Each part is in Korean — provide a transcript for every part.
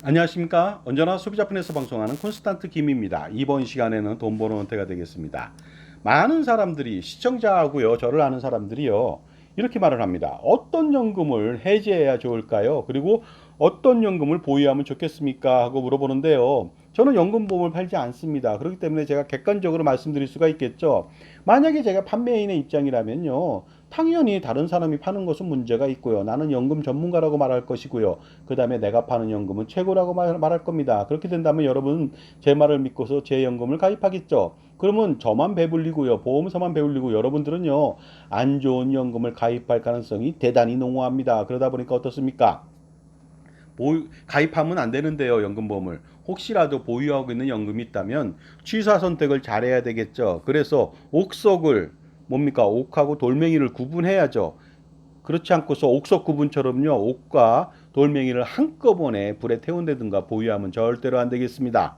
안녕하십니까. 언제나 소비자편에서 방송하는 콘스탄트 김입니다. 이번 시간에는 돈 버는 은퇴가 되겠습니다. 많은 사람들이 시청자하고요, 저를 아는 사람들이요, 이렇게 말을 합니다. 어떤 연금을 해지해야 좋을까요? 그리고 어떤 연금을 보유하면 좋겠습니까? 하고 물어보는데요. 저는 연금보험을 팔지 않습니다. 그렇기 때문에 제가 객관적으로 말씀드릴 수가 있겠죠. 만약에 제가 판매인의 입장이라면요, 당연히 다른 사람이 파는 것은 문제가 있고요. 나는 연금 전문가라고 말할 것이고요. 그 다음에 내가 파는 연금은 최고라고 말할 겁니다. 그렇게 된다면 여러분 제 말을 믿고서 제 연금을 가입하겠죠. 그러면 저만 배불리고요. 보험사만 배불리고 여러분들은요. 안 좋은 연금을 가입할 가능성이 대단히 농후합니다. 그러다 보니까 어떻습니까? 가입하면 안 되는데요. 연금보험을. 혹시라도 보유하고 있는 연금이 있다면 취사 선택을 잘해야 되겠죠. 그래서 옥석을 뭡니까? 옥하고 돌멩이를 구분해야죠. 그렇지 않고서 옥석 구분처럼요. 옥과 돌멩이를 한꺼번에 불에 태운다든가 보유하면 절대로 안 되겠습니다.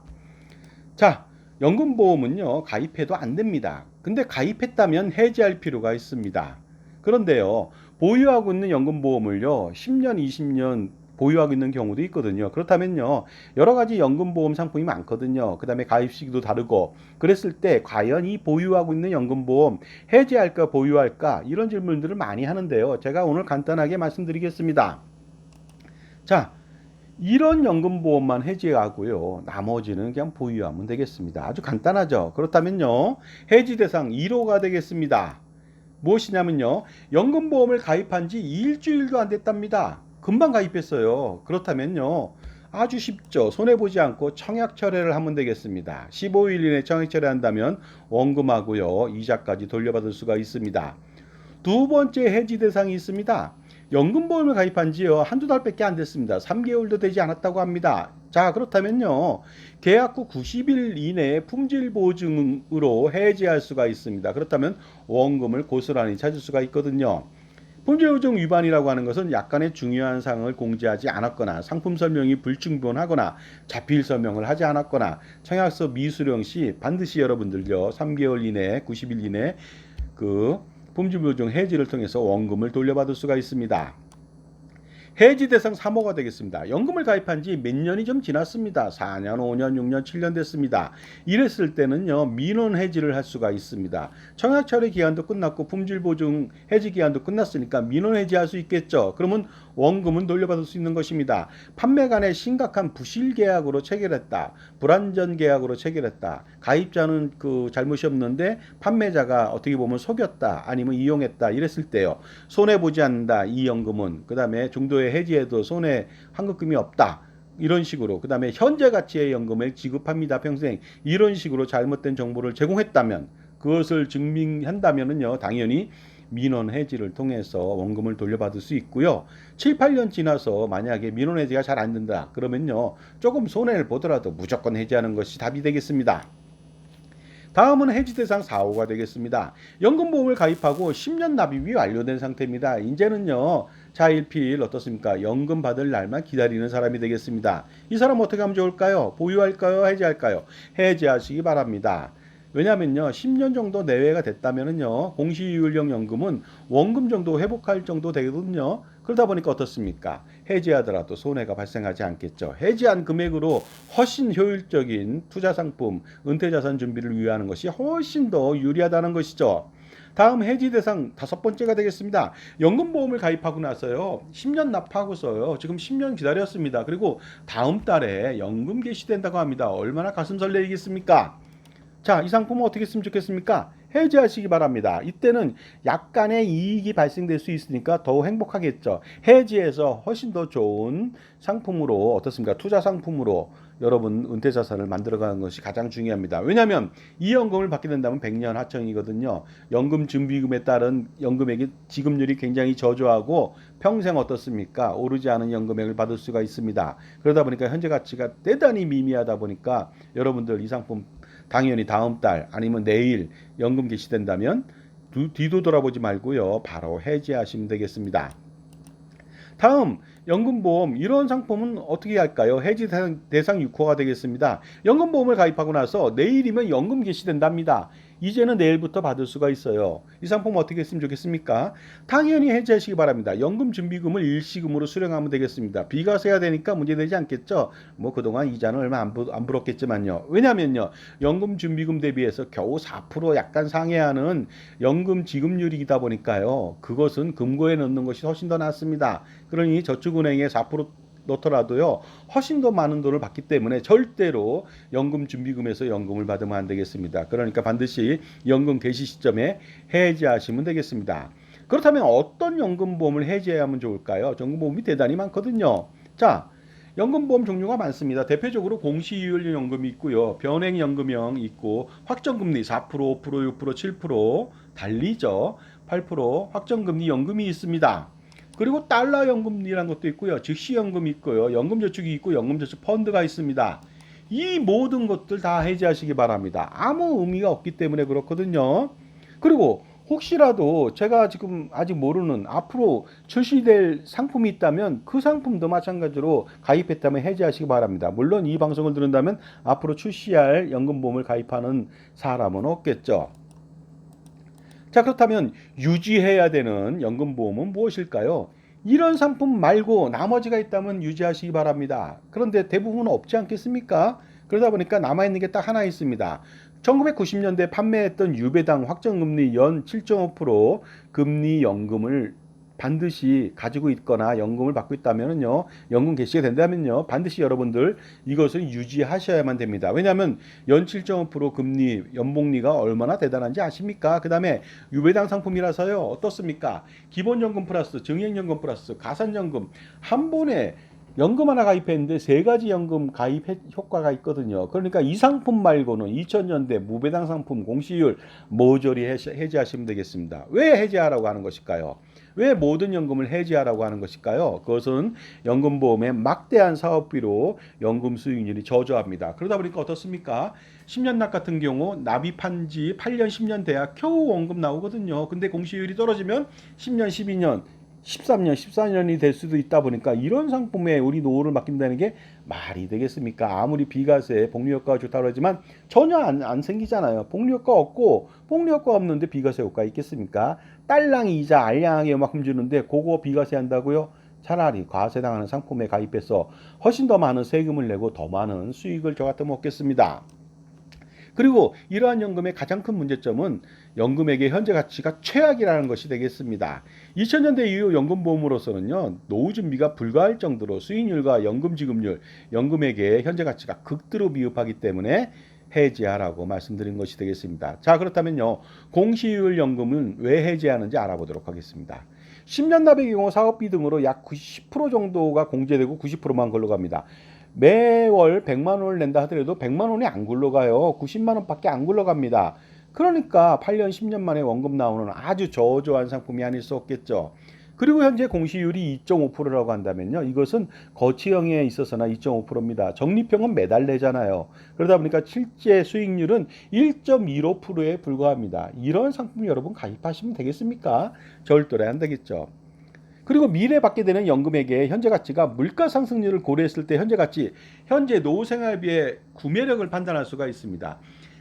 자, 연금보험은요. 가입해도 안 됩니다. 근데 가입했다면 해지할 필요가 있습니다. 그런데요. 보유하고 있는 연금보험을요. 10년, 20년 보유하고 있는 경우도 있거든요. 그렇다면요. 여러 가지 연금보험 상품이 많거든요. 그 다음에 가입 시기도 다르고 그랬을 때 과연 이 보유하고 있는 연금보험 해지할까 보유할까 이런 질문들을 많이 하는데요. 제가 오늘 간단하게 말씀드리겠습니다. 자, 이런 연금보험만 해지하고요. 나머지는 그냥 보유하면 되겠습니다. 아주 간단하죠. 그렇다면요. 해지 대상 1호가 되겠습니다. 무엇이냐면요. 연금보험을 가입한 지 일주일도 안 됐답니다. 금방 가입했어요. 그렇다면요. 아주 쉽죠. 손해보지 않고 청약 철회를 하면 되겠습니다. 15일 이내 청약 철회한다면 원금하고요. 이자까지 돌려받을 수가 있습니다. 두 번째 해지 대상이 있습니다. 연금보험을 가입한 지요. 한두 달밖에 안 됐습니다. 3개월도 되지 않았다고 합니다. 자, 그렇다면요. 계약 후 90일 이내에 품질 보증으로 해지할 수가 있습니다. 그렇다면 원금을 고스란히 찾을 수가 있거든요. 품질보증 위반이라고 하는 것은 약간의 중요한 사항을 공지하지 않았거나 상품 설명이 불충분하거나 자필 설명을 하지 않았거나 청약서 미수령 시 반드시 여러분들요 3개월 이내 90일 이내 그 품질보증 해지를 통해서 원금을 돌려받을 수가 있습니다. 해지 대상 3호가 되겠습니다. 연금을 가입한 지 몇 년이 좀 지났습니다. 4년, 5년, 6년, 7년 됐습니다. 이랬을 때는요, 민원 해지를 할 수가 있습니다. 청약 철회 기한도 끝났고 품질 보증 해지 기한도 끝났으니까 민원 해지할 수 있겠죠. 그러면 원금은 돌려받을 수 있는 것입니다. 판매 간에 심각한 부실 계약으로 체결했다. 불완전 계약으로 체결했다. 가입자는 그 잘못이 없는데 판매자가 어떻게 보면 속였다. 아니면 이용했다. 이랬을 때요. 손해 보지 않는다. 이 연금은 그다음에 중도에 해지해도 손해 환급금이 없다. 이런 식으로 그다음에 현재 가치의 연금을 지급합니다. 평생 이런 식으로 잘못된 정보를 제공했다면 그것을 증명한다면은요. 당연히 민원 해지를 통해서 원금을 돌려받을 수 있고요. 7, 8년 지나서 만약에 민원 해지가 잘 안 된다. 그러면요. 조금 손해를 보더라도 무조건 해지하는 것이 답이 되겠습니다. 다음은 해지 대상 4호가 되겠습니다. 연금보험을 가입하고 10년 납입이 완료된 상태입니다. 이제는요. 자일필 어떻습니까? 연금 받을 날만 기다리는 사람이 되겠습니다. 이 사람 어떻게 하면 좋을까요? 보유할까요? 해지할까요? 해지하시기 바랍니다. 왜냐면요. 10년 정도 내외가 됐다면은요. 공시유효령 연금은 원금 정도 회복할 정도 되거든요. 그러다 보니까 어떻습니까? 해지하더라도 손해가 발생하지 않겠죠. 해지한 금액으로 훨씬 효율적인 투자 상품, 은퇴 자산 준비를 위하는 것이 훨씬 더 유리하다는 것이죠. 다음 해지 대상 5번째가 되겠습니다. 연금보험을 가입하고 나서요. 10년 납하고서요. 지금 10년 기다렸습니다. 그리고 다음 달에 연금 개시된다고 합니다. 얼마나 가슴 설레이겠습니까? 자, 이 상품은 어떻게 했으면 좋겠습니까? 해지하시기 바랍니다. 이때는 약간의 이익이 발생될 수 있으니까 더 행복하겠죠. 해지해서 훨씬 더 좋은 상품으로 어떻습니까? 투자 상품으로 여러분 은퇴 자산을 만들어가는 것이 가장 중요합니다. 왜냐하면 이 연금을 받게 된다면 100년 하청이거든요. 연금 준비금에 따른 연금액의 지급률이 굉장히 저조하고 평생 어떻습니까? 오르지 않은 연금액을 받을 수가 있습니다. 그러다 보니까 현재 가치가 대단히 미미하다 보니까 여러분들 이 상품 당연히 다음 달 아니면 내일 연금 개시된다면 뒤도 돌아보지 말고요. 바로 해지하시면 되겠습니다. 다음 연금보험 이런 상품은 어떻게 할까요? 해지 대상 6호가 되겠습니다. 연금보험을 가입하고 나서 내일이면 연금 개시된답니다. 이제는 내일부터 받을 수가 있어요. 이 상품 어떻게 했으면 좋겠습니까? 당연히 해지하시기 바랍니다. 연금 준비금을 일시금으로 수령하면 되겠습니다. 비과세가 되니까 문제되지 않겠죠? 뭐 그동안 이자는 얼마 안 불었겠지만요. 왜냐면요. 연금 준비금 대비해서 겨우 4% 약간 상회하는 연금 지급률이다 보니까요. 그것은 금고에 넣는 것이 훨씬 더 낫습니다. 그러니 저축은행에 4% 넣더라도요 훨씬 더 많은 돈을 받기 때문에 절대로 연금 준비금에서 연금을 받으면 안 되겠습니다. 그러니까 반드시 연금 개시 시점에 해지하시면 되겠습니다. 그렇다면 어떤 연금보험을 해지하면 좋을까요? 연금보험이 대단히 많거든요. 자, 연금보험 종류가 많습니다. 대표적으로 공시이율 연금이 있고요. 변액연금형 있고 확정금리 4%, 5%, 6%, 7% 달리죠. 8% 확정금리 연금이 있습니다. 그리고 달러 연금이라는 것도 있고요. 즉시 연금이 있고요. 연금저축이 있고 연금저축 펀드가 있습니다. 이 모든 것들 다 해지하시기 바랍니다. 아무 의미가 없기 때문에 그렇거든요. 그리고 혹시라도 제가 지금 아직 모르는 앞으로 출시될 상품이 있다면 그 상품도 마찬가지로 가입했다면 해지하시기 바랍니다. 물론 이 방송을 들은다면 앞으로 출시할 연금보험을 가입하는 사람은 없겠죠. 자, 그렇다면 유지해야 되는 연금보험은 무엇일까요? 이런 상품 말고 나머지가 있다면 유지하시기 바랍니다. 그런데 대부분 없지 않겠습니까? 그러다 보니까 남아있는 게 딱 하나 있습니다. 1990년대 판매했던 유배당 확정금리 연 7.5% 금리 연금을 반드시 가지고 있거나 연금을 받고 있다면요, 연금 개시가 된다면요, 반드시 여러분들 이것을 유지하셔야만 됩니다. 왜냐하면 연 7.5% 금리 연복리가 얼마나 대단한지 아십니까? 그 다음에 유배당 상품이라서요, 어떻습니까? 기본연금 플러스 증액연금 플러스 가산연금 한 번에 연금 하나 가입했는데 세 가지 연금 가입 효과가 있거든요. 그러니까 이 상품 말고는 2000년대 무배당 상품 공시율 모조리 해지하시면 되겠습니다. 왜 해지하라고 하는 것일까요? 왜 모든 연금을 해지하라고 하는 것일까요? 그것은 연금보험의 막대한 사업비로 연금 수익률이 저조합니다. 그러다 보니까 어떻습니까? 10년 납 같은 경우 납입한 지 8년, 10년 돼야 겨우 원금 나오거든요. 근데 공시율이 떨어지면 10년, 12년, 13년, 14년이 될 수도 있다 보니까 이런 상품에 우리 노후를 맡긴다는 게 말이 되겠습니까? 아무리 비과세, 복리 효과가 좋다고 하지만 전혀 안 생기잖아요. 복리 효과 없고 복리 효과 없는데 비과세 효과 있겠습니까? 딸랑 이자 알량하게 요만큼 주는데 그거 비과세 한다고요? 차라리 과세당하는 상품에 가입해서 훨씬 더 많은 세금을 내고 더 많은 수익을 저 같으면 얻겠습니다. 그리고 이러한 연금의 가장 큰 문제점은 연금액의 현재 가치가 최악이라는 것이 되겠습니다. 2000년대 이후 연금보험으로서는요, 노후 준비가 불가할 정도로 수익률과 연금 지급률, 연금액의 현재 가치가 극도로 미흡하기 때문에 해지하라고 말씀드린 것이 되겠습니다. 자, 그렇다면요, 공시이율 연금은 왜 해지하는지 알아보도록 하겠습니다. 10년 납의 경우 사업비 등으로 약 90% 정도가 공제되고 90%만 걸로 갑니다. 매월 100만 원을 낸다 하더라도 100만 원이 안 굴러가요. 90만 원밖에 안 굴러갑니다. 그러니까 8년, 10년 만에 원금 나오는 아주 저조한 상품이 아닐 수 없겠죠. 그리고 현재 공시율이 2.5%라고 한다면요, 이것은 거치형에 있어서나 2.5%입니다. 적립형은 매달 내잖아요. 그러다 보니까 실제 수익률은 1.15%에 불과합니다. 이런 상품 여러분 가입하시면 되겠습니까? 절도로 안 되겠죠. 그리고 미래 받게 되는 연금액의 현재 가치가 물가 상승률을 고려했을 때 현재 가치, 현재 노후 생활비의 구매력을 판단할 수가 있습니다.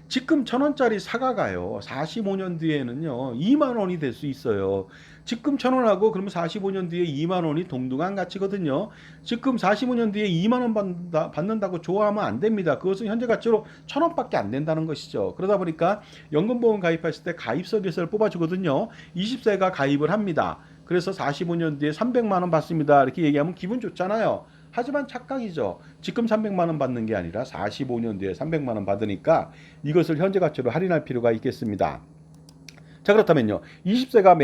지금 1,000원짜리 사과가요, 45년 뒤에는요 2만 원이 될 수 있어요. 지금 1,000원하고 그러면 45년 뒤에 2만 원이 동등한 가치거든요. 지금 45년 뒤에 2만 원 받는다고 좋아하면 안 됩니다. 그것은 현재 가치로 1,000원밖에 안 된다는 것이죠. 그러다 보니까 연금보험 가입했을 때 가입서비스를 뽑아주거든요. 20세가 가입을 합니다. 그래서 45년 뒤에 300만 원 받습니다. 이렇게 얘기하면 기분 좋잖아요. 하지만 착각이죠. 지금 300만 원 받는 게 아니라 45년 뒤에 300만 원 받으니까 이것을 현재 가치로 할인할 필요가 있겠습니다. 자, 그렇다면요, 20세가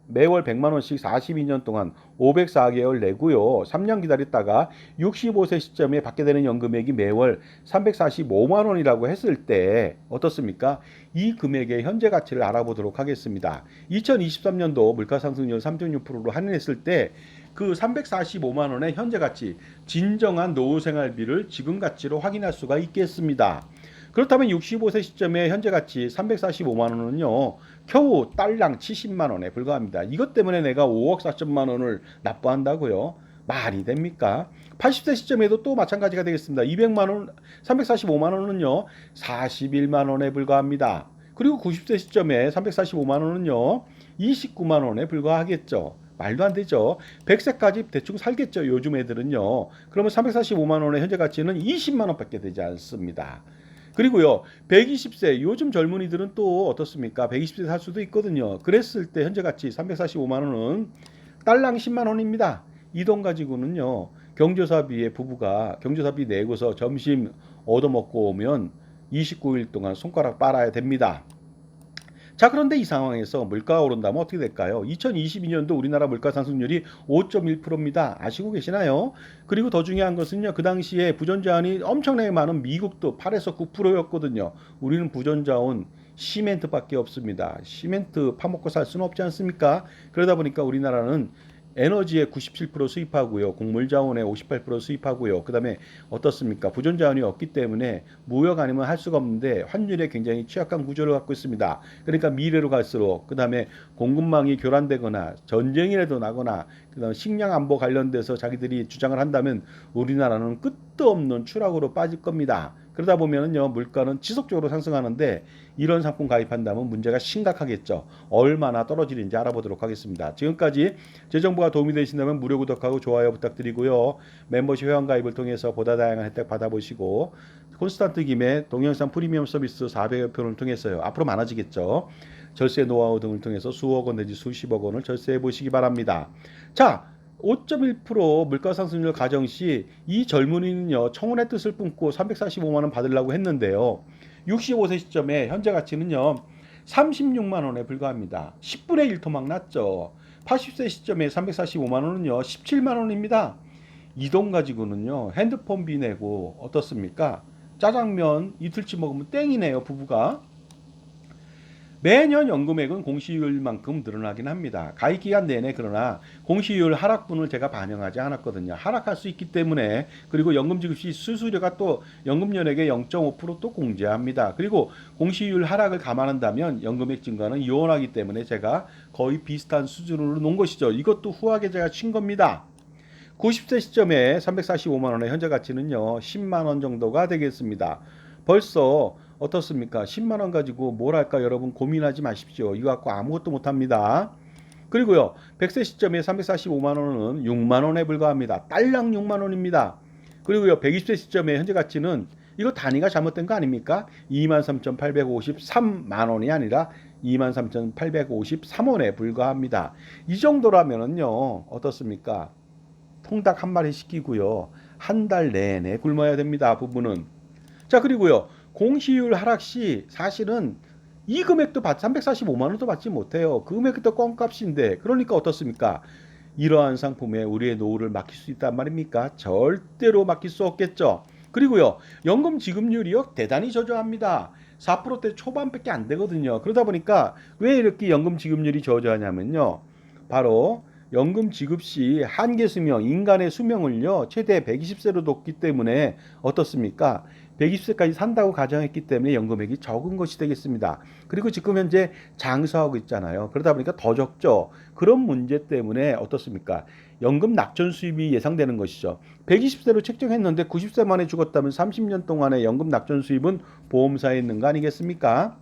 매월 100만 원씩 42년 동안 504개월 내고요, 3년 기다렸다가 65세 시점에 받게 되는 연금액이 매월 345만 원이라고 했을 때 어떻습니까? 이 금액의 현재 가치를 알아보도록 하겠습니다. 2023년도 물가상승률 3.6%로 할인했을 때 그 345만 원의 현재 가치, 진정한 노후 생활비를 지금 가치로 확인할 수가 있겠습니다. 그렇다면 65세 시점의 현재 가치 345만 원은요, 겨우 딸랑 70만 원에 불과합니다. 이것 때문에 내가 5억 4천만 원을 납부한다고요? 말이 됩니까? 80세 시점에도 또 마찬가지가 되겠습니다. 200만 원, 345만 원은요, 41만 원에 불과합니다. 그리고 90세 시점에 345만 원은요 29만 원에 불과하겠죠. 말도 안 되죠. 100세까지 대충 살겠죠. 요즘 애들은요. 그러면 345만 원의 현재 가치는 20만 원밖에 되지 않습니다. 그리고요 120세 요즘 젊은이들은 또 어떻습니까? 120세 살 수도 있거든요. 그랬을 때 현재 가치 345만 원은 딸랑 10만 원입니다. 이 돈 가지고는요 경조사비에 부부가 경조사비 내고서 점심 얻어먹고 오면 29일 동안 손가락 빨아야 됩니다. 자, 그런데 이 상황에서 물가가 오른다면 어떻게 될까요? 2022년도 우리나라 물가 상승률이 5.1%입니다. 아시고 계시나요? 그리고 더 중요한 것은요. 그 당시에 부전자원이 엄청나게 많은 미국도 8에서 9%였거든요. 우리는 부전자원 시멘트밖에 없습니다. 시멘트 파먹고 살 수는 없지 않습니까? 그러다 보니까 우리나라는 에너지의 97% 수입하고요. 곡물 자원의 58% 수입하고요. 그다음에 어떻습니까? 부존 자원이 없기 때문에 무역 아니면 할 수가 없는데 환율에 굉장히 취약한 구조를 갖고 있습니다. 그러니까 미래로 갈수록 그다음에 공급망이 교란되거나 전쟁이라도 나거나 그다음에 식량 안보 관련돼서 자기들이 주장을 한다면 우리나라는 끝도 없는 추락으로 빠질 겁니다. 그러다 보면은요 물가는 지속적으로 상승하는데 이런 상품 가입한다면 문제가 심각하겠죠. 얼마나 떨어지는지 알아보도록 하겠습니다. 지금까지 제 정보가 도움이 되신다면 무료 구독하고 좋아요 부탁드리고요. 멤버십 회원 가입을 통해서 보다 다양한 혜택 받아보시고 콘스탄트 김의 동영상 프리미엄 서비스 400여 편을 통해서요. 앞으로 많아지겠죠. 절세 노하우 등을 통해서 수억 원 내지 수십억 원을 절세해 보시기 바랍니다. 자, 5.1% 물가 상승률 가정 시 이 젊은이는요 청혼의 뜻을 품고 345만 원 받으려고 했는데요. 65세 시점에 현재 가치는요 36만 원에 불과합니다. 10분의 1 토막 났죠. 80세 시점에 345만 원은요 17만 원입니다. 이 돈 가지고는요 핸드폰비 내고 어떻습니까? 짜장면 이틀치 먹으면 땡이네요 부부가. 매년 연금액은 공시율만큼 늘어나긴 합니다. 가입기간 내내. 그러나 공시율 하락분을 제가 반영하지 않았거든요. 하락할 수 있기 때문에. 그리고 연금지급 시 수수료가 또 연금연액의 0.5%또 공제합니다. 그리고 공시율 하락을 감안한다면 연금액 증가는 요원하기 때문에 제가 거의 비슷한 수준으로 놓은 것이죠. 이것도 후하게 제가 친 겁니다. 90세 시점에 345만 원의 현재 가치는요 10만 원 정도가 되겠습니다. 벌써 어떻습니까? 10만 원 가지고 뭘 할까 여러분 고민하지 마십시오. 이거 갖고 아무것도 못 합니다. 그리고요 100세 시점에 345만 원은 6만 원에 불과합니다. 딸랑 6만 원입니다. 그리고요 120세 시점에 현재 가치는 이거 단위가 잘못된 거 아닙니까? 23,853만 원이 아니라 23,853원에 불과합니다. 이 정도라면은요 어떻습니까? 통닭 한 마리 시키고요. 한 달 내내 굶어야 됩니다. 부부는. 자, 그리고요. 공시율 하락 시 사실은 이 금액도 345만 원도 받지 못해요. 그 금액도 껌값인데 그러니까 어떻습니까? 이러한 상품에 우리의 노후를 맡길 수 있단 말입니까? 절대로 맡길 수 없겠죠. 그리고요. 연금 지급률이요. 대단히 저조합니다. 4%대 초반밖에 안 되거든요. 그러다 보니까 왜 이렇게 연금 지급률이 저조하냐면요. 바로 연금 지급 시 한계 수명, 인간의 수명을요 최대 120세로 뒀기 때문에 어떻습니까? 120세까지 산다고 가정했기 때문에 연금액이 적은 것이 되겠습니다. 그리고 지금 현재 장수하고 있잖아요. 그러다 보니까 더 적죠. 그런 문제 때문에 어떻습니까? 연금 낙전 수입이 예상되는 것이죠. 120세로 책정했는데 90세 만에 죽었다면 30년 동안의 연금 낙전 수입은 보험사에 있는 거 아니겠습니까?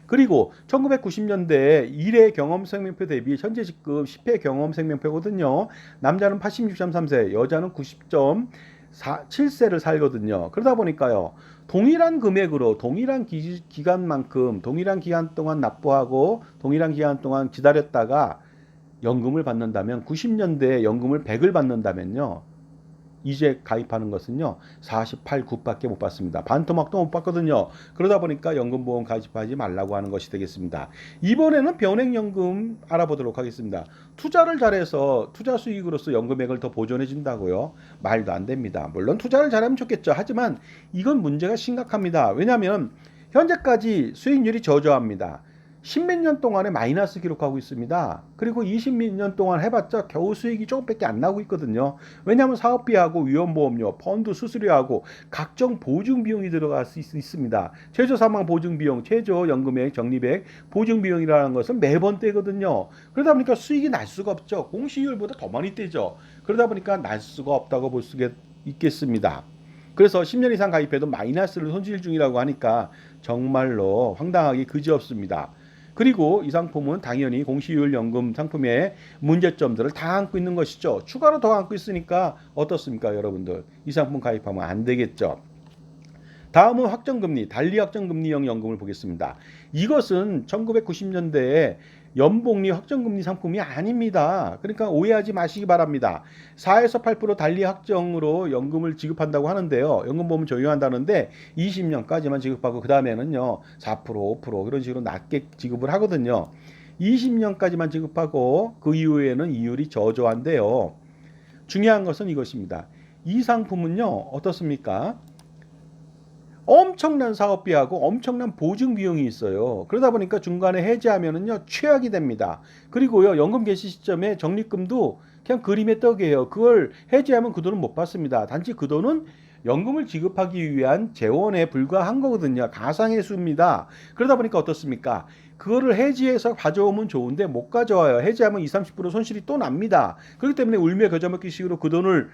그리고 1990년대 1회 경험 생명표 대비 현재 지급 10회 경험 생명표거든요. 남자는 86.3세, 여자는 90.7세를 살거든요. 그러다 보니까요. 동일한 금액으로 동일한 기간만큼 동일한 기간 동안 납부하고 동일한 기간 동안 기다렸다가 연금을 받는다면 90년대에 연금을 100을 받는다면요. 이제 가입하는 것은요 48굿밖에 못 받습니다. 반토막도 못 받거든요. 그러다 보니까 연금보험 가입하지 말라고 하는 것이 되겠습니다. 이번에는 변액연금 알아보도록 하겠습니다. 투자를 잘해서 투자 수익으로서 연금액을 더 보존해 준다고요? 말도 안 됩니다. 물론 투자를 잘하면 좋겠죠. 하지만 이건 문제가 심각합니다. 왜냐하면 현재까지 수익률이 저조합니다. 10몇 년 동안에 마이너스 기록하고 있습니다. 그리고 20몇 년 동안 해봤자 겨우 수익이 조금밖에 안 나오고 있거든요. 왜냐하면 사업비하고 위험보험료, 펀드 수수료하고 각종 보증비용이 들어갈 수 있습니다. 최저사망 보증비용, 최저연금액, 적립액, 보증비용이라는 것은 매번 떼거든요. 그러다 보니까 수익이 날 수가 없죠. 공시율보다 더 많이 떼죠. 그러다 보니까 날 수가 없다고 볼 수 있겠습니다. 그래서 10년 이상 가입해도 마이너스를 손실 중이라고 하니까 정말로 황당하기 그지없습니다. 그리고 이 상품은 당연히 공시율 연금 상품의 문제점들을 다 안고 있는 것이죠. 추가로 더 안고 있으니까 어떻습니까, 여러분들? 이 상품 가입하면 안 되겠죠. 다음은 확정금리, 달리 확정금리형 연금을 보겠습니다. 이것은 1990년대에 연봉리 확정금리 상품이 아닙니다. 그러니까 오해하지 마시기 바랍니다. 4에서 8% 달리 확정으로 연금을 지급한다고 하는데요. 연금보험을 적용한다는데 20년까지만 지급하고 그 다음에는요 4%, 5% 그런 식으로 낮게 지급을 하거든요. 20년까지만 지급하고 그 이후에는 이율이 저조한데요. 중요한 것은 이것입니다. 이 상품은요 어떻습니까? 엄청난 사업비하고 엄청난 보증 비용이 있어요. 그러다 보니까 중간에 해지하면은요 최악이 됩니다. 그리고요 연금 개시 시점에 적립금도 그냥 그림의 떡이에요. 그걸 해지하면 그 돈은 못 받습니다. 단지 그 돈은 연금을 지급하기 위한 재원에 불과한 거거든요. 가상의 수입니다. 그러다 보니까 어떻습니까? 그거를 해지해서 가져오면 좋은데 못 가져와요. 해지하면 20, 30% 손실이 또 납니다. 그렇기 때문에 울며 겨자 먹기 식으로 그 돈을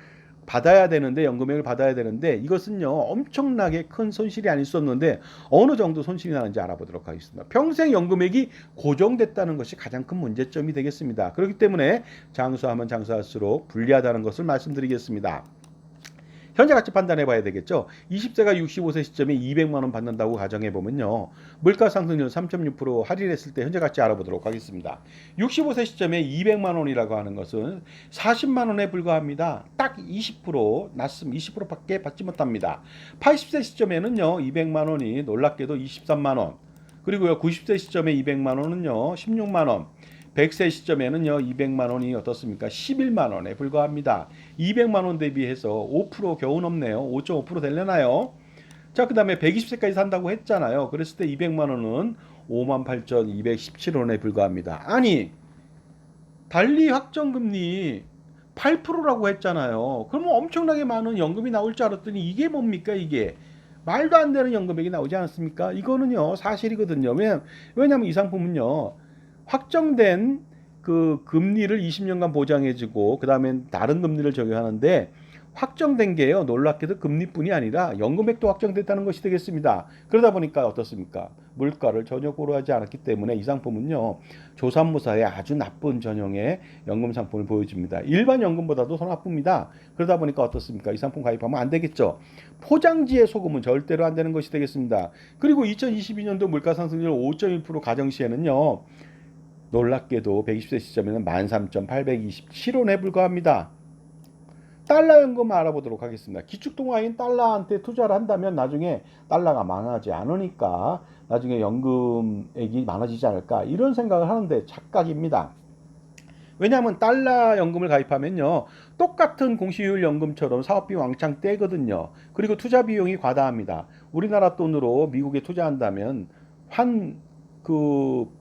받아야 되는데 연금액을 받아야 되는데 이것은요 엄청나게 큰 손실이 아닐 수 없는데 어느 정도 손실이 나는지 알아보도록 하겠습니다. 평생 연금액이 고정됐다는 것이 가장 큰 문제점이 되겠습니다. 그렇기 때문에 장수하면 장수할수록 불리하다는 것을 말씀드리겠습니다. 현재 가치 판단해 봐야 되겠죠. 20세가 65세 시점에 200만 원 받는다고 가정해 보면요. 물가 상승률 3.6% 할인했을 때 현재 가치 알아보도록 하겠습니다. 65세 시점에 200만 원이라고 하는 것은 40만 원에 불과합니다. 딱 20% 낮음 20%밖에 받지 못합니다. 80세 시점에는요. 200만 원이 놀랍게도 23만 원. 그리고요. 90세 시점에 200만 원은요. 16만 원. 100세 시점에는요 200만 원이 어떻습니까? 11만 원에 불과합니다. 200만 원 대비해서 5% 겨우 넘네요. 5.5% 되려나요? 자, 그 다음에 120세까지 산다고 했잖아요. 그랬을 때 200만 원은 58,217원에 불과합니다. 아니, 달리 확정금리 8%라고 했잖아요. 그러면 엄청나게 많은 연금이 나올 줄 알았더니 이게 뭡니까 이게? 말도 안 되는 연금액이 나오지 않습니까? 이거는요 사실이거든요. 왜냐하면 이 상품은요 확정된 그 금리를 20년간 보장해주고 그 다음에 다른 금리를 적용하는데 확정된 게요 놀랍게도 금리뿐이 아니라 연금액도 확정됐다는 것이 되겠습니다. 그러다 보니까 어떻습니까? 물가를 전혀 고려하지 않았기 때문에 이 상품은요 조삼모사의 아주 나쁜 전형의 연금 상품을 보여줍니다. 일반 연금보다도 더 나쁩니다. 그러다 보니까 어떻습니까? 이 상품 가입하면 안 되겠죠. 포장지에 속으면 절대로 안 되는 것이 되겠습니다. 그리고 2022년도 물가 상승률 5.1% 가정 시에는요 놀랍게도 120세 시점에는 13,827원에 불과합니다. 달러 연금 알아보도록 하겠습니다. 기축통화인 달러한테 투자를 한다면 나중에 달러가 많아지지 않으니까 나중에 연금액이 많아지지 않을까 이런 생각을 하는데 착각입니다. 왜냐하면 달러 연금을 가입하면요 똑같은 공시율 연금처럼 사업비 왕창 떼거든요. 그리고 투자 비용이 과다합니다. 우리나라 돈으로 미국에 투자한다면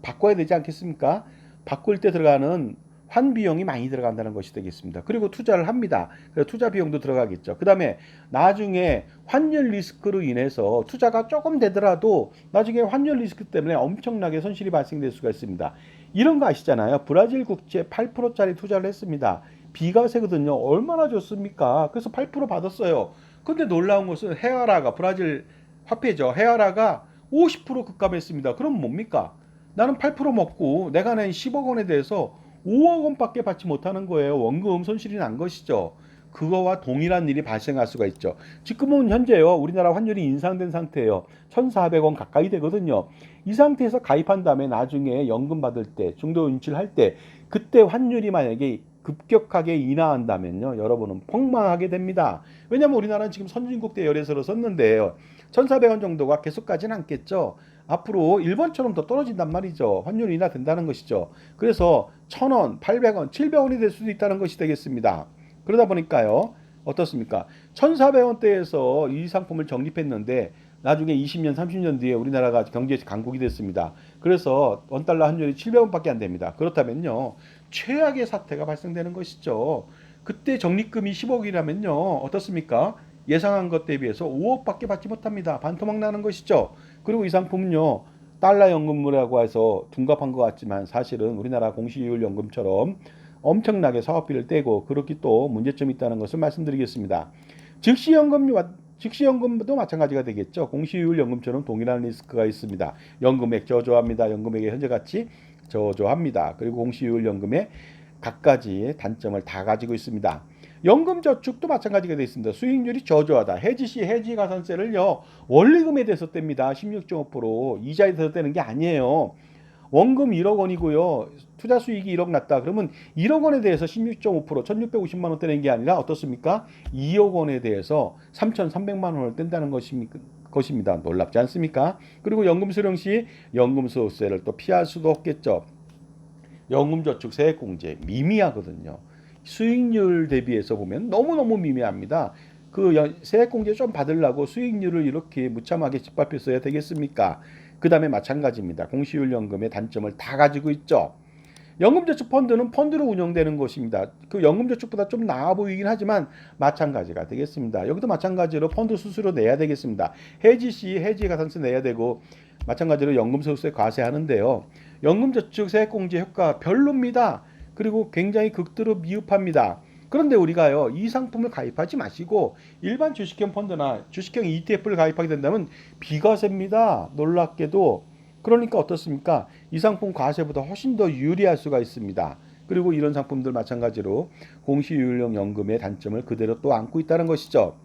바꿔야 되지 않겠습니까? 바꿀 때 들어가는 환 비용이 많이 들어간다는 것이 되겠습니다. 그리고 투자를 합니다. 그래서 투자 비용도 들어가겠죠. 그 다음에 나중에 환율 리스크로 인해서 투자가 조금 되더라도 나중에 환율 리스크 때문에 엄청나게 손실이 발생될 수가 있습니다. 이런 거 아시잖아요. 브라질 국채 8%짜리 투자를 했습니다. 비과세거든요. 얼마나 좋습니까? 그래서 8% 받았어요. 근데 놀라운 것은 헤아라가 브라질 화폐죠. 헤아라가 50% 급감했습니다. 그럼 뭡니까? 나는 8% 먹고 내가 낸 10억 원에 대해서 5억 원밖에 받지 못하는 거예요. 원금 손실이 난 것이죠. 그거와 동일한 일이 발생할 수가 있죠. 지금은 현재요. 우리나라 환율이 인상된 상태예요. 1,400원 가까이 되거든요. 이 상태에서 가입한 다음에 나중에 연금 받을 때, 중도 인출할 때 그때 환율이 만약에 급격하게 인하한다면요. 여러분은 폭망하게 됩니다. 왜냐하면 우리나라는 지금 선진국 대열에서 섰는데요. 1,400원 정도가 계속 가진 않겠죠. 앞으로 일본처럼 더 떨어진단 말이죠. 환율이 인하된다는 것이죠. 그래서 1,000원, 800원, 700원이 될 수도 있다는 것이 되겠습니다. 그러다 보니까요. 어떻습니까? 1,400원대에서 이 상품을 적립했는데 나중에 20년, 30년 뒤에 우리나라가 경제 강국이 됐습니다. 그래서 원달러 환율이 700원밖에 안 됩니다. 그렇다면요. 최악의 사태가 발생되는 것이죠. 그때 적립금이 10억이라면요. 어떻습니까? 예상한 것 대비해서 5억밖에 받지 못합니다. 반토막 나는 것이죠. 그리고 이 상품은요. 달러 연금이라고 해서 둔갑한 것 같지만 사실은 우리나라 공시율 연금처럼 엄청나게 사업비를 떼고 그렇게 또 문제점이 있다는 것을 말씀드리겠습니다. 즉시 연금 즉시연금도 마찬가지가 되겠죠. 공시이율 연금처럼 동일한 리스크가 있습니다. 연금액 저조합니다. 연금액의 현재 가치 저조합니다. 그리고 공시이율 연금의 각가지 단점을 다 가지고 있습니다. 연금저축도 마찬가지가 되어 있습니다. 수익률이 저조하다. 해지시 해지가산세를요 원리금에 대해서 뗍니다. 16.5% 이자에 대해서 떼는 게 아니에요. 원금 1억 원이고요. 투자 수익이 1억 났다. 그러면 1억 원에 대해서 16.5% 1,650만 원 떼는 게 아니라 어떻습니까? 2억 원에 대해서 3,300만 원을 뗀다는 것입니다. 놀랍지 않습니까? 그리고 연금 수령 시 연금소득세를 또 피할 수도 없겠죠. 연금저축 세액공제 미미하거든요. 수익률 대비해서 보면 너무너무 미미합니다. 그 세액공제 좀 받으려고 수익률을 이렇게 무참하게 짓밟혀 써야 되겠습니까? 그 다음에 마찬가지입니다. 공시이율 연금의 단점을 다 가지고 있죠. 연금저축 펀드는 펀드로 운영되는 것입니다. 그 연금저축보다 좀 나아 보이긴 하지만 마찬가지가 되겠습니다. 여기도 마찬가지로 펀드 수수료 내야 되겠습니다. 해지 시 해지 가산세 내야 되고 마찬가지로 연금소득세 과세하는데요. 연금저축 세액공제 효과 별로입니다. 그리고 굉장히 극도로 미흡합니다. 그런데 우리가요 이 상품을 가입하지 마시고 일반 주식형 펀드나 주식형 ETF를 가입하게 된다면 비과세입니다. 놀랍게도. 그러니까 어떻습니까? 이 상품 과세보다 훨씬 더 유리할 수가 있습니다. 그리고 이런 상품들 마찬가지로 공시이율형 연금의 단점을 그대로 또 안고 있다는 것이죠.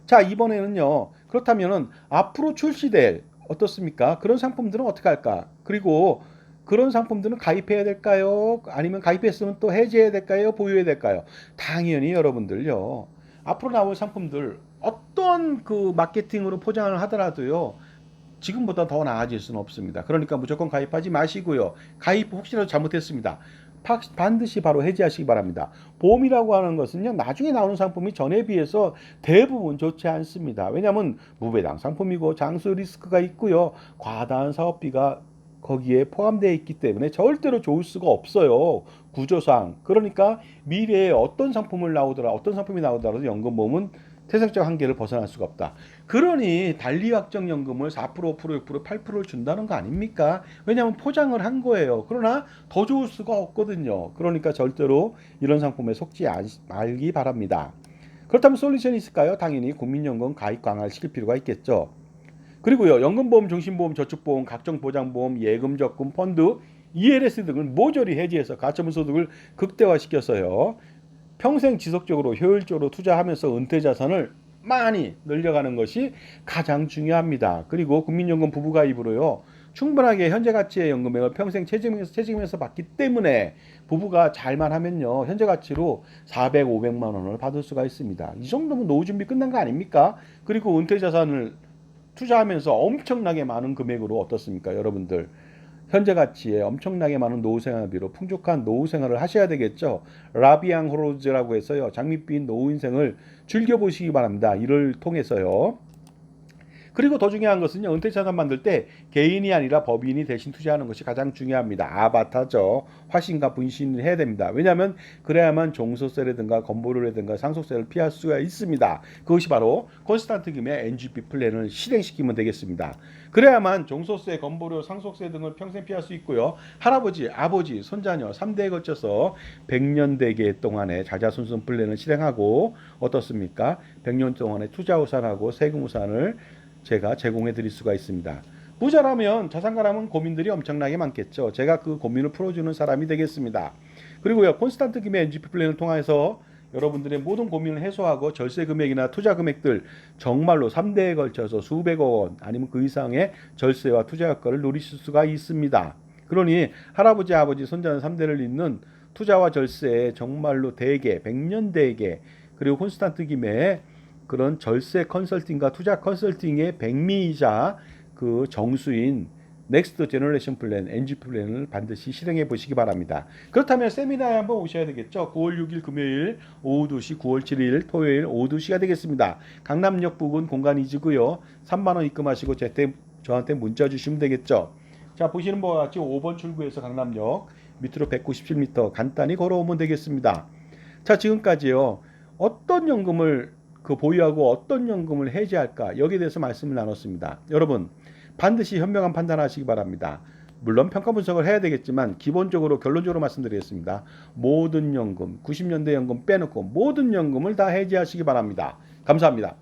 자, 이번에는요 그렇다면은 앞으로 출시될 어떻습니까? 그런 상품들은 어떻게 할까? 그리고 그런 상품들은 가입해야 될까요? 아니면 가입했으면 또 해지해야 될까요? 보유해야 될까요? 당연히 여러분들요. 앞으로 나올 상품들 어떤 그 마케팅으로 포장을 하더라도요. 지금보다 더 나아질 수는 없습니다. 그러니까 무조건 가입하지 마시고요. 가입 혹시라도 잘못했습니다. 반드시 바로 해지하시기 바랍니다. 보험이라고 하는 것은요. 나중에 나오는 상품이 전에 비해서 대부분 좋지 않습니다. 왜냐하면 무배당 상품이고 장수 리스크가 있고요. 과다한 사업비가 거기에 포함되어 있기 때문에 절대로 좋을 수가 없어요. 구조상. 그러니까 미래에 어떤 상품이 나오더라도 연금보험은 태생적 한계를 벗어날 수가 없다. 그러니 단리확정연금을 4%, 5%, 6%, 8%를 준다는 거 아닙니까? 왜냐하면 포장을 한 거예요. 그러나 더 좋을 수가 없거든요. 그러니까 절대로 이런 상품에 속지 말기 바랍니다. 그렇다면 솔루션이 있을까요? 당연히 국민연금 가입 강화를 시킬 필요가 있겠죠. 그리고요, 연금보험, 종신보험, 저축보험, 각종 보장보험, 예금, 적금, 펀드, ELS 등을 모조리 해지해서 가처분 소득을 극대화시켜서요. 평생 지속적으로 효율적으로 투자하면서 은퇴 자산을 많이 늘려가는 것이 가장 중요합니다. 그리고 국민연금 부부가입으로요. 충분하게 현재 가치의 연금액을 평생 채직하면서 받기 때문에 부부가 잘만 하면요. 현재 가치로 400, 500만 원을 받을 수가 있습니다. 이 정도면 노후 준비 끝난 거 아닙니까? 그리고 은퇴 자산을 투자하면서 엄청나게 많은 금액으로 어떻습니까? 여러분들 현재 가치에 엄청나게 많은 노후 생활비로 풍족한 노후 생활을 하셔야 되겠죠. 라비앙 호로즈라고 해서요. 장밋빛 노후 인생을 즐겨보시기 바랍니다. 이를 통해서요. 그리고 더 중요한 것은요. 은퇴 자산 만들 때 개인이 아니라 법인이 대신 투자하는 것이 가장 중요합니다. 아바타죠. 화신과 분신을 해야 됩니다. 왜냐하면 그래야만 종소세라든가 건보료라든가 상속세를 피할 수가 있습니다. 그것이 바로 콘스탄트 김의 NGP 플랜을 실행시키면 되겠습니다. 그래야만 종소세, 건보료, 상속세 등을 평생 피할 수 있고요. 할아버지, 아버지, 손자녀 3대에 걸쳐서 100년 대계 동안의 자자손손 플랜을 실행하고 어떻습니까? 100년 동안의 투자 우산하고 세금 우산을 제가 제공해 드릴 수가 있습니다. 부자라면 자산가라면 고민들이 엄청나게 많겠죠. 제가 그 고민을 풀어주는 사람이 되겠습니다. 그리고요 콘스탄트 김의 NGP 플랜을 통해서 여러분들의 모든 고민을 해소하고 절세 금액이나 투자 금액들 정말로 3대에 걸쳐서 수백억 원 아니면 그 이상의 절세와 투자 효과를 누리실 수가 있습니다. 그러니 할아버지 아버지 손자는 3대를 잇는 투자와 절세에 정말로 대개 100년 대계 그리고 콘스탄트 김의 그런 절세 컨설팅과 투자 컨설팅의 백미이자 그 정수인 넥스트 제너레이션 플랜, NG 플랜을 반드시 실행해 보시기 바랍니다. 그렇다면 세미나에 한번 오셔야 되겠죠. 9월 6일 금요일 오후 2시, 9월 7일 토요일 오후 2시가 되겠습니다. 강남역 부근 공간 이지고요. 3만 원 입금하시고 저한테 문자 주시면 되겠죠. 자, 보시는 바와 같이 5번 출구에서 강남역 밑으로 197m 간단히 걸어오면 되겠습니다. 자, 지금까지요. 어떤 연금을 보유하고 어떤 연금을 해지할까 여기에 대해서 말씀을 나눴습니다. 여러분 반드시 현명한 판단하시기 바랍니다. 물론 평가 분석을 해야 되겠지만 기본적으로 결론적으로 말씀드리겠습니다. 모든 연금 90년대 연금 빼놓고 모든 연금을 다 해지하시기 바랍니다. 감사합니다.